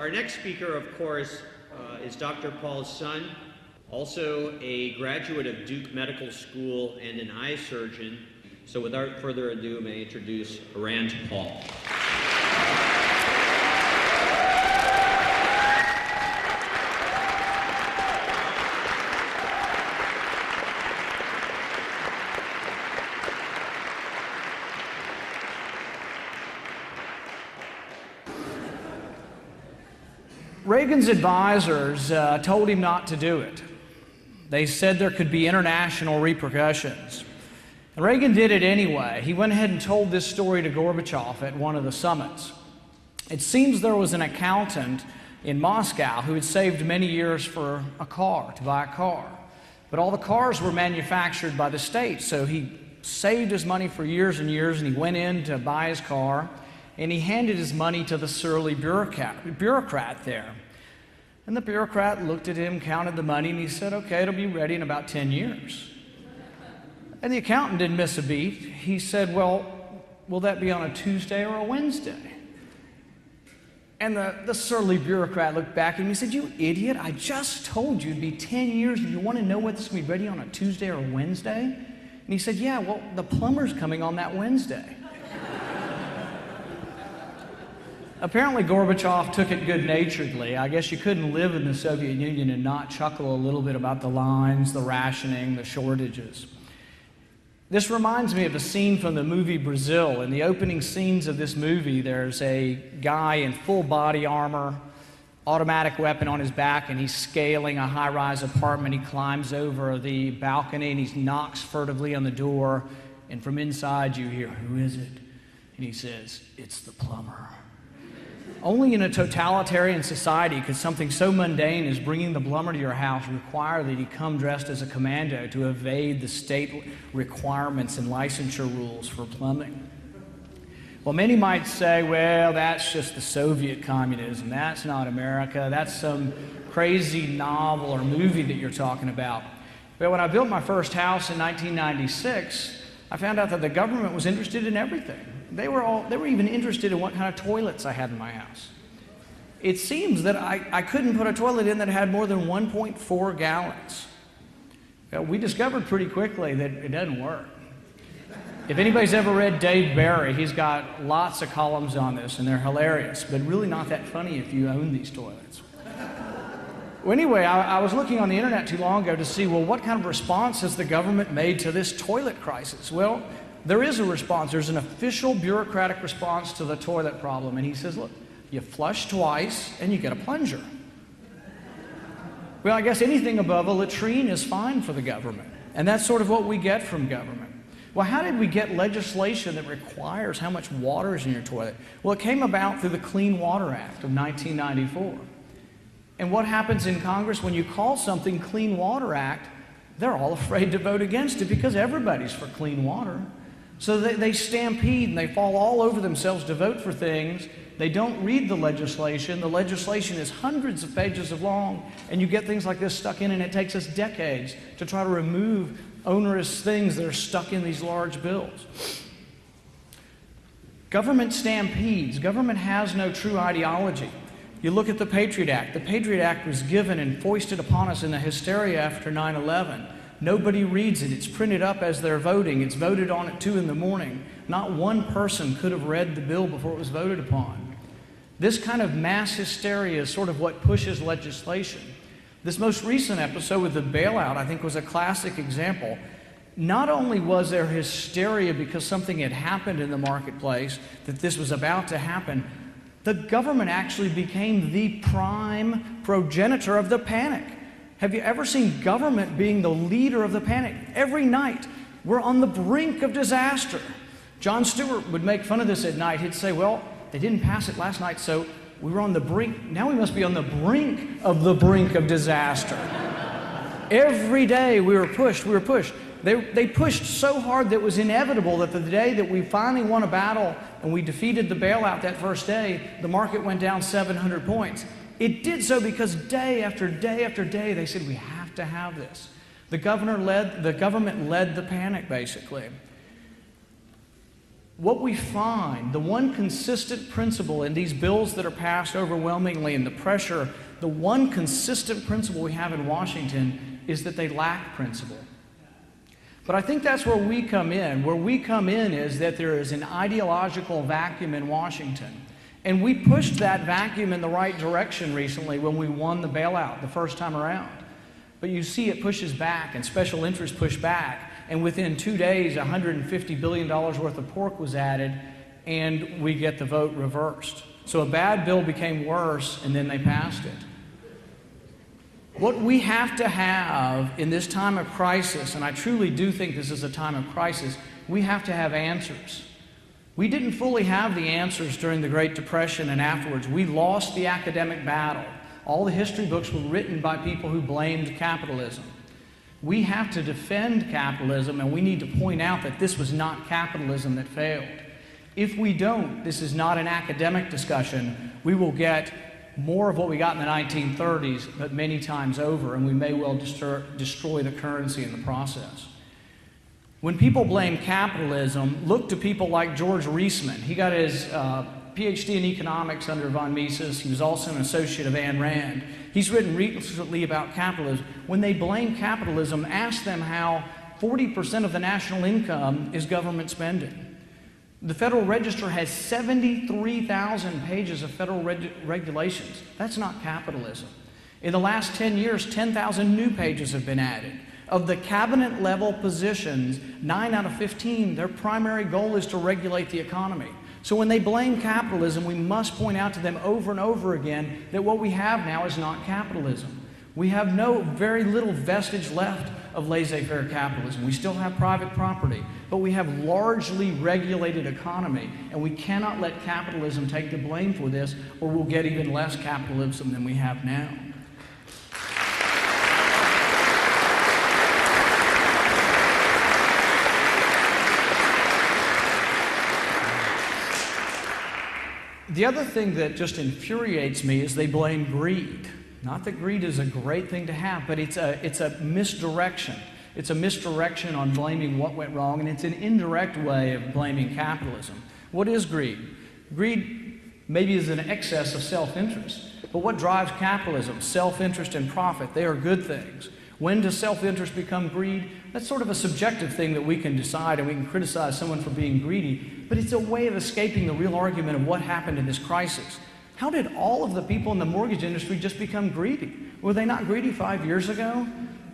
our next speaker, of course, is Dr. Paul's son, also a graduate of Duke Medical School and an eye surgeon. So without further ado, may I introduce Iran to Paul. Reagan's advisors told him not to do it. They said there could be international repercussions. And Reagan did it anyway. He went ahead and told this story to Gorbachev at one of the summits. It seems there was an accountant in Moscow who had saved many years for a car, to buy a car. But all the cars were manufactured by the state, so he saved his money for years and years, and he went in to buy his car, and he handed his money to the surly bureaucrat there. And the bureaucrat looked at him, counted the money, and he said, okay, it'll be ready in about 10 years. And the accountant didn't miss a beat. He said, well, will that be on a Tuesday or a Wednesday? And the surly bureaucrat looked back at him and he said, you idiot, I just told you it'd be 10 years and you want to know whether this will be ready on a Tuesday or a Wednesday? And he said, yeah, well, the plumber's coming on that Wednesday. Apparently Gorbachev took it good-naturedly. I guess you couldn't live in the Soviet Union and not chuckle a little bit about the lines, the rationing, the shortages. This reminds me of a scene from the movie Brazil. In the opening scenes of this movie, there's a guy in full body armor, automatic weapon on his back, and he's scaling a high-rise apartment. He climbs over the balcony and he knocks furtively on the door, and from inside you hear, who is it? And he says, it's the plumber. Only in a totalitarian society could something so mundane as bringing the plumber to your house require that he come dressed as a commando to evade the state requirements and licensure rules for plumbing. Well, many might say, well, that's just the Soviet communism. That's not America. That's some crazy novel or movie that you're talking about. But when I built my first house in 1996, I found out that the government was interested in everything. They were even interested in what kind of toilets I had in my house. It seems that I couldn't put a toilet in that had more than 1.4 gallons. We discovered pretty quickly that it doesn't work. If anybody's ever read Dave Barry, he's got lots of columns on this, and they're hilarious, but really not that funny if you own these toilets. Well, anyway, I was looking on the internet too long ago to see, well, what kind of response has the government made to this toilet crisis? Well, there is a response. There's an official bureaucratic response to the toilet problem. And he says, look, you flush twice and you get a plunger. Well, I guess anything above a latrine is fine for the government. And that's sort of what we get from government. Well, how did we get legislation that requires how much water is in your toilet? Well, it came about through the Clean Water Act of 1994. And what happens in Congress when you call something Clean Water Act? They're all afraid to vote against it because everybody's for clean water. So they stampede and they fall all over themselves to vote for things. They don't read the legislation. The legislation is hundreds of pages long, and you get things like this stuck in, and it takes us decades to try to remove onerous things that are stuck in these large bills. Government stampedes. Government has no true ideology. You look at the Patriot Act. The Patriot Act was given and foisted upon us in the hysteria after 9/11. Nobody reads it. It's printed up as they're voting. It's voted on at 2 in the morning. Not one person could have read the bill before it was voted upon. This kind of mass hysteria is sort of what pushes legislation. This most recent episode with the bailout, I think, was a classic example. Not only was there hysteria because something had happened in the marketplace, that this was about to happen, the government actually became the prime progenitor of the panic. Have you ever seen government being the leader of the panic? Every night, we're on the brink of disaster. Jon Stewart would make fun of this at night. He'd say, well, they didn't pass it last night, so we were on the brink. Now we must be on the brink of disaster. Every day we were pushed. They pushed so hard that it was inevitable that the day that we finally won a battle and we defeated the bailout that first day, the market went down 700 points. It did so because day after day after day, they said, we have to have this. The government led the panic, basically. what we find, the one consistent principle in these bills that are passed overwhelmingly and the pressure, the one consistent principle we have in Washington is that they lack principle. But I think that's where we come in. Where we come in is that there is an ideological vacuum in Washington. And we pushed that vacuum in the right direction recently when we won the bailout the first time around. But you see it pushes back, and special interests push back. And within 2 days, $150 billion worth of pork was added, and we get the vote reversed. So a bad bill became worse, and then they passed it. What we have to have in this time of crisis, and I truly do think this is a time of crisis, we have to have answers. We didn't fully have the answers during the Great Depression and afterwards. We lost the academic battle. All the history books were written by people who blamed capitalism. We have to defend capitalism, and we need to point out that this was not capitalism that failed. If we don't, this is not an academic discussion, we will get more of what we got in the 1930s, but many times over, and we may well destroy the currency in the process. When people blame capitalism, look to people like George Reisman. He got his PhD in economics under von Mises. He was also an associate of Ayn Rand. He's written recently about capitalism. When they blame capitalism, ask them how 40% of the national income is government spending. The Federal Register has 73,000 pages of federal regulations. That's not capitalism. In the last 10 years, 10,000 new pages have been added. Of the cabinet level positions, 9 out of 15, their primary goal is to regulate the economy. So when they blame capitalism, we must point out to them over and over again that what we have now is not capitalism. We have very little vestige left of laissez-faire capitalism. We still have private property, but we have largely regulated economy, and we cannot let capitalism take the blame for this, or we'll get even less capitalism than we have now. The other thing that just infuriates me is they blame greed. Not that greed is a great thing to have, but it's a misdirection. It's a misdirection on blaming what went wrong, and it's an indirect way of blaming capitalism. What is greed? Greed maybe is an excess of self-interest. But what drives capitalism? Self-interest and profit. They are good things. When does self-interest become greed? That's sort of a subjective thing that we can decide, and we can criticize someone for being greedy, but it's a way of escaping the real argument of what happened in this crisis. How did all of the people in the mortgage industry just become greedy? Were they not greedy 5 years ago?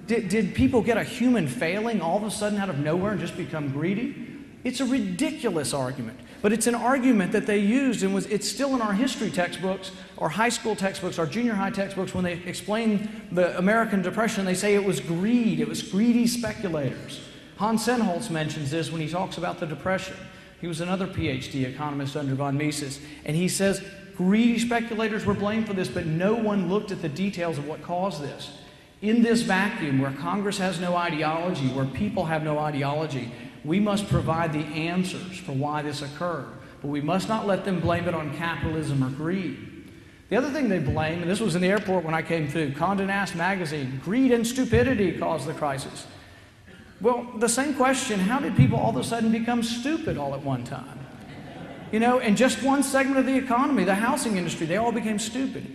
Did people get a human failing all of a sudden out of nowhere and just become greedy? It's a ridiculous argument, but it's an argument that they used, and it's still in our history textbooks, our high school textbooks, our junior high textbooks. When they explain the American Depression, they say it was greed. It was greedy speculators. Hans Sennholz mentions this when he talks about the Depression. He was another PhD economist under von Mises, and he says greedy speculators were blamed for this, but no one looked at the details of what caused this. In this vacuum, where Congress has no ideology, where people have no ideology, we must provide the answers for why this occurred, but we must not let them blame it on capitalism or greed. The other thing they blame, and this was in the airport when I came through, Condé Nast magazine, greed and stupidity caused the crisis. Well, the same question, how did people all of a sudden become stupid all at one time? In just one segment of the economy, the housing industry, they all became stupid.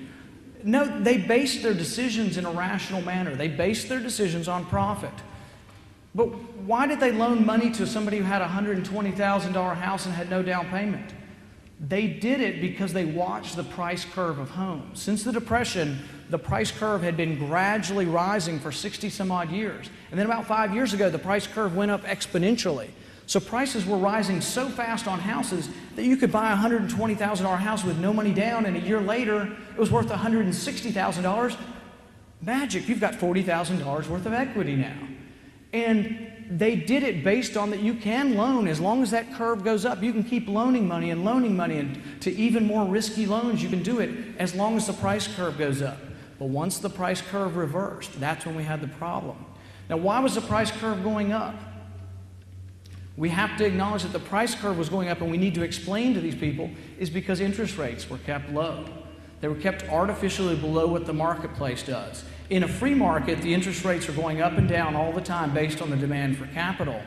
No, they based their decisions in a rational manner. They based their decisions on profit. But why did they loan money to somebody who had a $120,000 house and had no down payment? They did it because they watched the price curve of homes. Since the Depression, the price curve had been gradually rising for 60 some odd years. And then about 5 years ago, the price curve went up exponentially. So prices were rising so fast on houses that you could buy a $120,000 house with no money down, and a year later, it was worth $160,000. Magic, you've got $40,000 worth of equity now. And they did it based on that you can loan as long as that curve goes up. You can keep loaning money and to even more risky loans. You can do it as long as the price curve goes up. But once the price curve reversed, that's when we had the problem. Now, why was the price curve going up? We have to acknowledge that the price curve was going up, and we need to explain to these people is because interest rates were kept low. They were kept artificially below what the marketplace does. In a free market, the interest rates are going up and down all the time based on the demand for capital.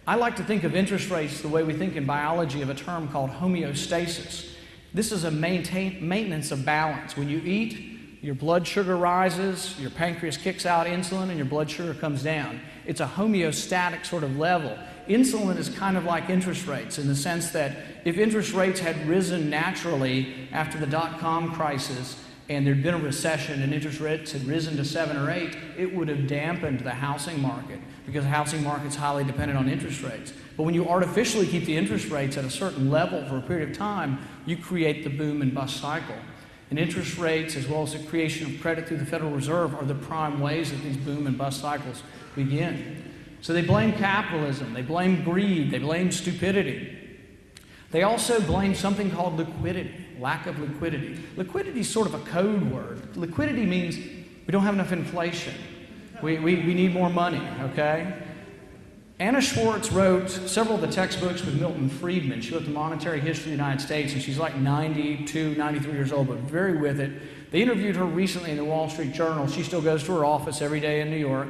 I like to think of interest rates the way we think in biology of a term called homeostasis. This is a maintenance of balance. When you eat, your blood sugar rises, your pancreas kicks out insulin, and your blood sugar comes down. It's a homeostatic sort of level. Insulin is kind of like interest rates in the sense that if interest rates had risen naturally after the dot-com crisis and there'd been a recession and interest rates had risen to 7 or 8, it would have dampened the housing market because the housing market's highly dependent on interest rates. But when you artificially keep the interest rates at a certain level for a period of time, you create the boom and bust cycle. And interest rates, as well as the creation of credit through the Federal Reserve, are the prime ways that these boom and bust cycles begin. So they blame capitalism, they blame greed, they blame stupidity. They also blame something called liquidity, lack of liquidity. Liquidity is sort of a code word. Liquidity means we don't have enough inflation. We need more money, okay? Anna Schwartz wrote several of the textbooks with Milton Friedman. She wrote The Monetary History of the United States, and she's like 92, 93 years old, but very with it. They interviewed her recently in the Wall Street Journal. She still goes to her office every day in New York.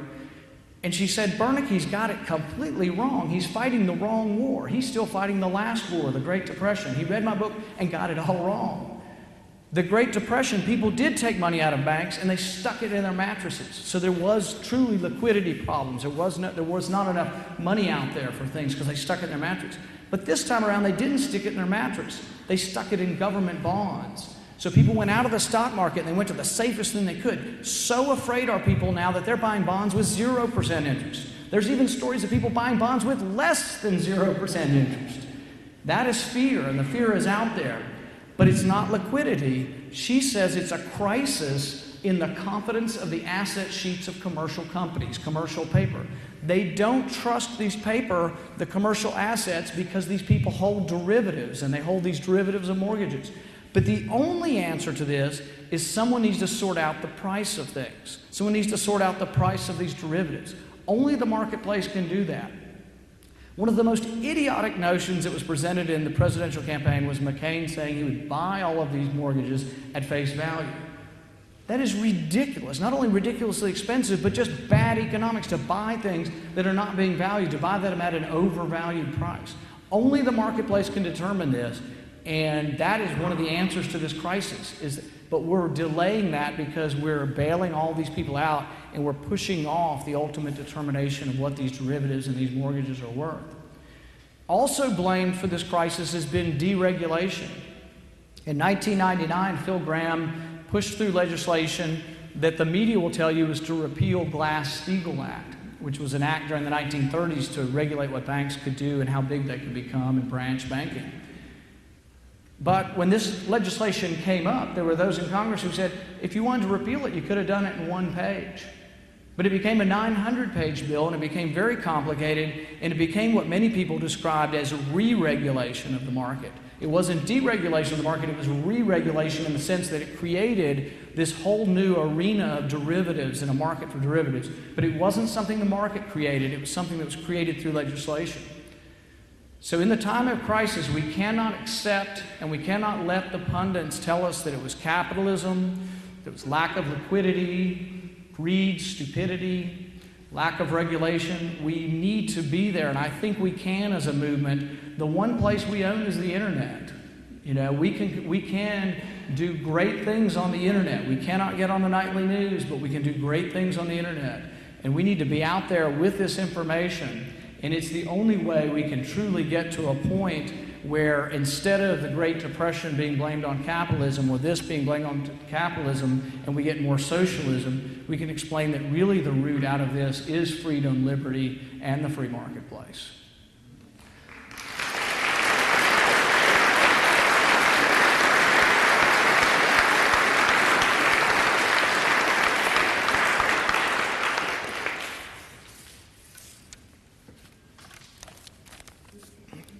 And she said, Bernanke's got it completely wrong. He's fighting the wrong war. He's still fighting the last war, the Great Depression. He read my book and got it all wrong. The Great Depression, people did take money out of banks and they stuck it in their mattresses. So there was truly liquidity problems. There was not enough money out there for things because they stuck it in their mattress. But this time around, they didn't stick it in their mattress. They stuck it in government bonds. So people went out of the stock market and they went to the safest thing they could. So afraid are people now that they're buying bonds with 0% interest. There's even stories of people buying bonds with less than 0% interest. That is fear, and the fear is out there. But it's not liquidity. She says it's a crisis in the confidence of the asset sheets of commercial companies, commercial paper. They don't trust the commercial assets, because these people hold derivatives, and they hold these derivatives of mortgages. But the only answer to this is someone needs to sort out the price of things. Someone needs to sort out the price of these derivatives. Only the marketplace can do that. One of the most idiotic notions that was presented in the presidential campaign was McCain saying he would buy all of these mortgages at face value. That is ridiculous. Not only ridiculously expensive, but just bad economics to buy things that are not being valued, to buy them at an overvalued price. Only the marketplace can determine this, and that is one of the answers to this crisis. But we're delaying that because we're bailing all these people out and we're pushing off the ultimate determination of what these derivatives and these mortgages are worth. Also blamed for this crisis has been deregulation. In 1999, Phil Gramm pushed through legislation that the media will tell you is to repeal Glass-Steagall Act, which was an act during the 1930s to regulate what banks could do and how big they could become in branch banking. But when this legislation came up, there were those in Congress who said, if you wanted to repeal it, you could have done it in one page. But it became a 900-page bill, and it became very complicated, and it became what many people described as re-regulation of the market. It wasn't deregulation of the market, it was re-regulation in the sense that it created this whole new arena of derivatives and a market for derivatives. But it wasn't something the market created, it was something that was created through legislation. So in the time of crisis, we cannot accept and we cannot let the pundits tell us that it was capitalism, that it was lack of liquidity, greed, stupidity, lack of regulation. We need to be there, and I think we can as a movement. The one place we own is the internet. You know, we can do great things on the internet. We cannot get on the nightly news, but we can do great things on the internet. And we need to be out there with this information. And it's the only way we can truly get to a point where instead of the Great Depression being blamed on capitalism, or this being blamed on capitalism, and we get more socialism, we can explain that really the root out of this is freedom, liberty, and the free marketplace.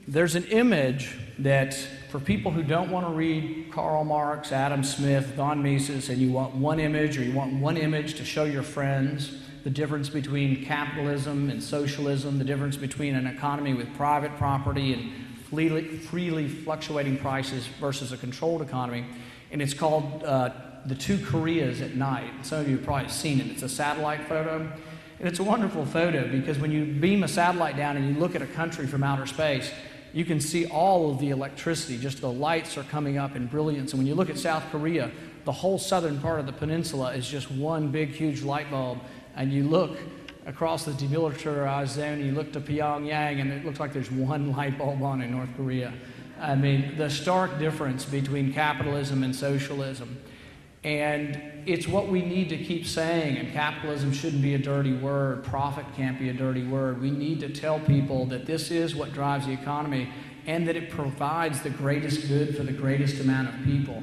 There's an image that for people who don't want to read Karl Marx, Adam Smith, Don Mises, and you want one image, or you want one image to show your friends the difference between capitalism and socialism, the difference between an economy with private property and freely fluctuating prices versus a controlled economy. And it's called The Two Koreas at Night. Some of you have probably seen it. It's a satellite photo. And it's a wonderful photo because when you beam a satellite down and you look at a country from outer space, you can see all of the electricity, just the lights are coming up in brilliance. And when you look at South Korea, the whole southern part of the peninsula is just one big, huge light bulb. And you look across the demilitarized zone, you look to Pyongyang, and it looks like there's one light bulb on in North Korea. I mean, the stark difference between capitalism and socialism. And it's what we need to keep saying, and capitalism shouldn't be a dirty word, profit can't be a dirty word. We need to tell people that this is what drives the economy and that it provides the greatest good for the greatest amount of people.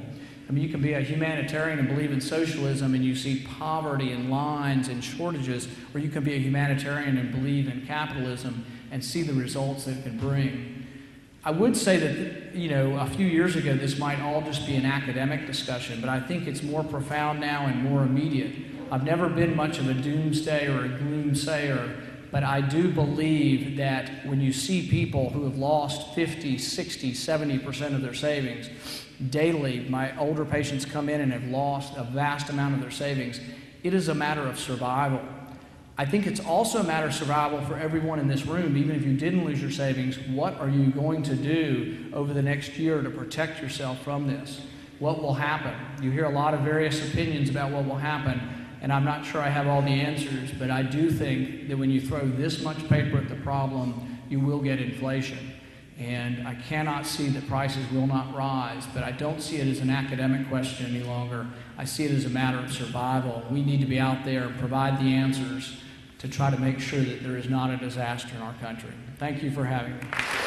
I mean, you can be a humanitarian and believe in socialism and you see poverty and lines and shortages, or you can be a humanitarian and believe in capitalism and see the results that it can bring. I would say that, a few years ago, this might all just be an academic discussion, but I think it's more profound now and more immediate. I've never been much of a doomsday or a gloomsayer, but I do believe that when you see people who have lost 50, 60, 70% of their savings daily, my older patients come in and have lost a vast amount of their savings, it is a matter of survival. I think it's also a matter of survival for everyone in this room. Even if you didn't lose your savings, what are you going to do over the next year to protect yourself from this? What will happen? You hear a lot of various opinions about what will happen, and I'm not sure I have all the answers, but I do think that when you throw this much paper at the problem, you will get inflation. And I cannot see that prices will not rise, but I don't see it as an academic question any longer. I see it as a matter of survival. We need to be out there and provide the answers to try to make sure that there is not a disaster in our country. Thank you for having me.